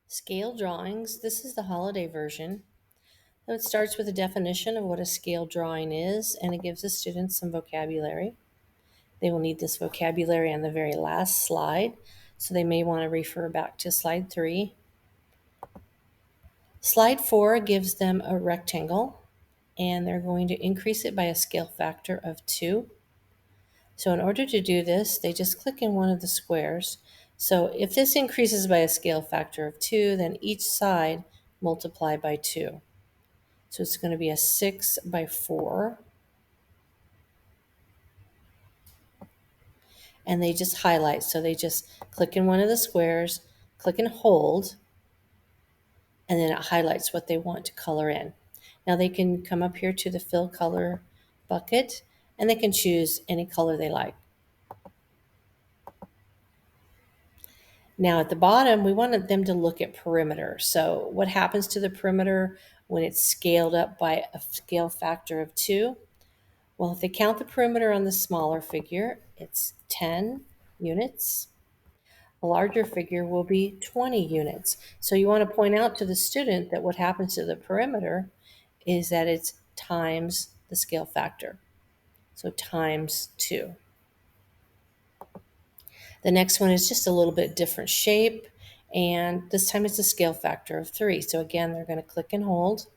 Scale drawings. This is the holiday version. So it starts with a definition of what a scale drawing is, and it gives the students some vocabulary. They will need this vocabulary on the very last slide, so they may want to refer back to slide 3. Slide 4 gives them a rectangle, and they're going to increase it by a scale factor of 2. So in order to do this, they just click in one of the squares. So if this increases by a scale factor of 2, then each side multiply by 2. So it's going to be a 6 by 4. And they just highlight. So they just click in one of the squares, click and hold, and then it highlights what they want to color in. Now they can come up here to the fill color bucket, and they can choose any color they like. Now at the bottom, we wanted them to look at perimeter. So what happens to the perimeter when it's scaled up by a scale factor of 2? Well, if they count the perimeter on the smaller figure, it's 10 units. A larger figure will be 20 units. So you want to point out to the student that what happens to the perimeter is that it's times the scale factor. So times 2. The next one is just a little bit different shape, and this time it's a scale factor of 3. So again, they're going to click and hold.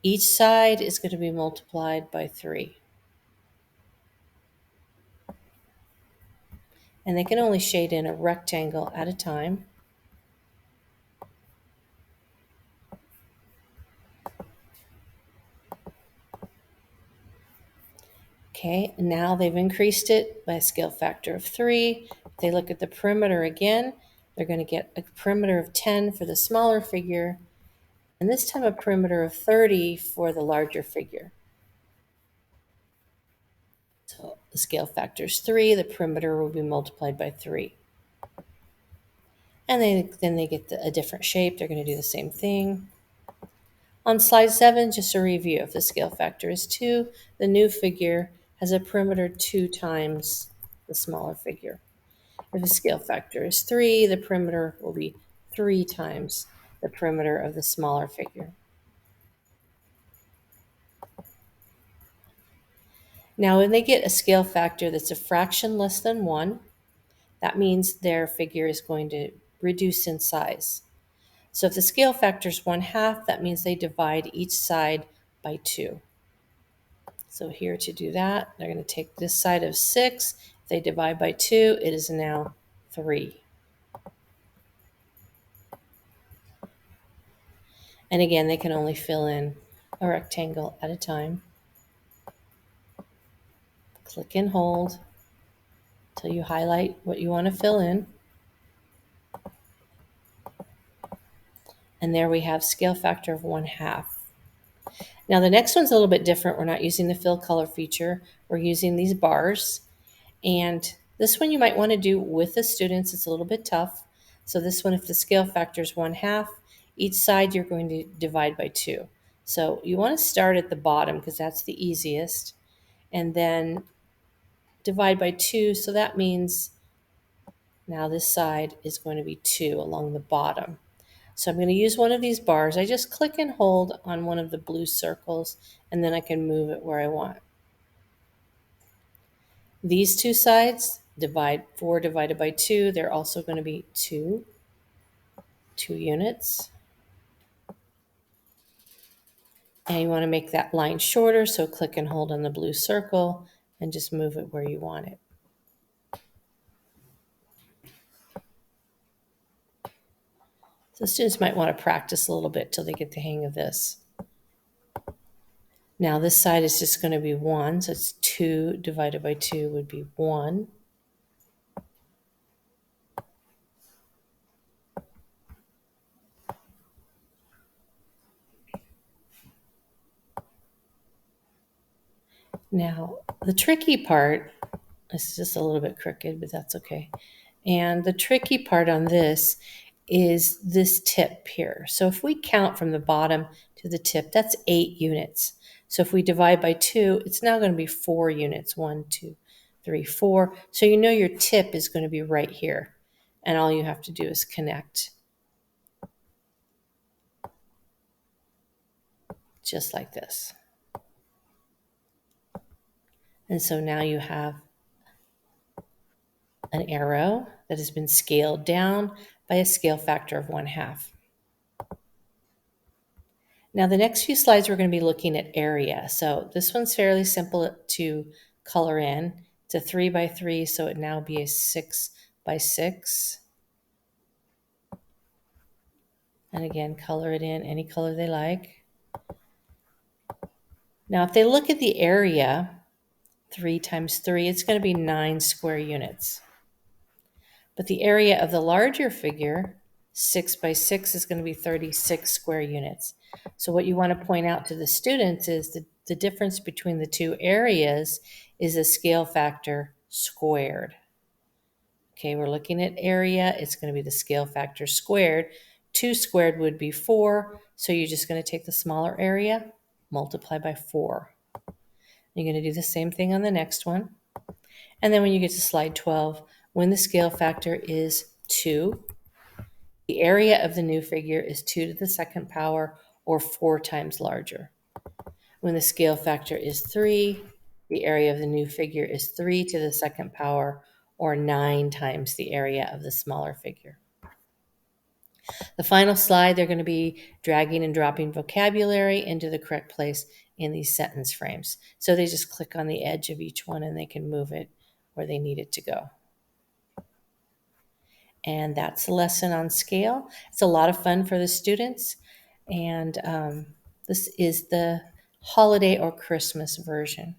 Each side is going to be multiplied by 3. And they can only shade in a rectangle at a time. Okay, now they've increased it by a scale factor of 3. If they look at the perimeter again, they're going to get a perimeter of 10 for the smaller figure, and this time a perimeter of 30 for the larger figure. So the scale factor is 3, the perimeter will be multiplied by 3. And then they get a different shape. They're going to do the same thing. On slide 7, just a review. If the scale factor is 2, the new figure has a perimeter 2 times the smaller figure. If the scale factor is 3, the perimeter will be 3 times the perimeter of the smaller figure. Now, when they get a scale factor that's a fraction less than 1, that means their figure is going to reduce in size. So if the scale factor is 1/2, that means they divide each side by 2. So here to do that, they're going to take this side of 6. If they divide by 2, it is now 3. And again, they can only fill in a rectangle at a time. Click and hold till you highlight what you want to fill in. And there we have scale factor of 1/2. Now the next one's a little bit different. We're not using the fill color feature. We're using these bars. And this one you might want to do with the students. It's a little bit tough. So this one, if the scale factor is 1/2, each side you're going to divide by 2. So you want to start at the bottom because that's the easiest. And then divide by 2. So that means now this side is going to be 2 along the bottom. So I'm going to use one of these bars. I just click and hold on one of the blue circles, and then I can move it where I want. These two sides, 4 divided by 2, they're also going to be 2 units. And you want to make that line shorter, so click and hold on the blue circle and just move it where you want it. So students might want to practice a little bit till they get the hang of this. Now this side is just going to be 1, so it's 2 divided by 2 would be 1. Now the tricky part, this is just a little bit crooked, but that's okay. And the tricky part on this is this tip here. So if we count from the bottom to the tip, that's 8 units. So if we divide by 2, it's now going to be 4 units. 1, 2, 3, 4. So you know your tip is going to be right here. and all you have to do is connect just like this. And so now you have an arrow that has been scaled down by a scale factor of 1/2. Now the next few slides we're going to be looking at area. So this one's fairly simple to color in. It's a 3x3, so it now be a 6x6. And again, color it in any color they like. Now if they look at the area, 3 times 3, it's going to be 9 square units. But the area of the larger figure, 6x6, is going to be 36 square units. So what you want to point out to the students is the difference between the two areas is a scale factor squared. Okay, we're looking at area. It's going to be the scale factor squared. 2 squared would be 4, so you're just going to take the smaller area, multiply by 4. You're going to do the same thing on the next one. And then when you get to slide 12, when the scale factor is 2, the area of the new figure is 2 to the second power, or 4 times larger. When the scale factor is 3, the area of the new figure is 3 to the second power, or 9 times the area of the smaller figure. The final slide, they're going to be dragging and dropping vocabulary into the correct place in these sentence frames. So they just click on the edge of each one and they can move it where they need it to go. And that's the lesson on scale. It's a lot of fun for the students. And this is the holiday or Christmas version.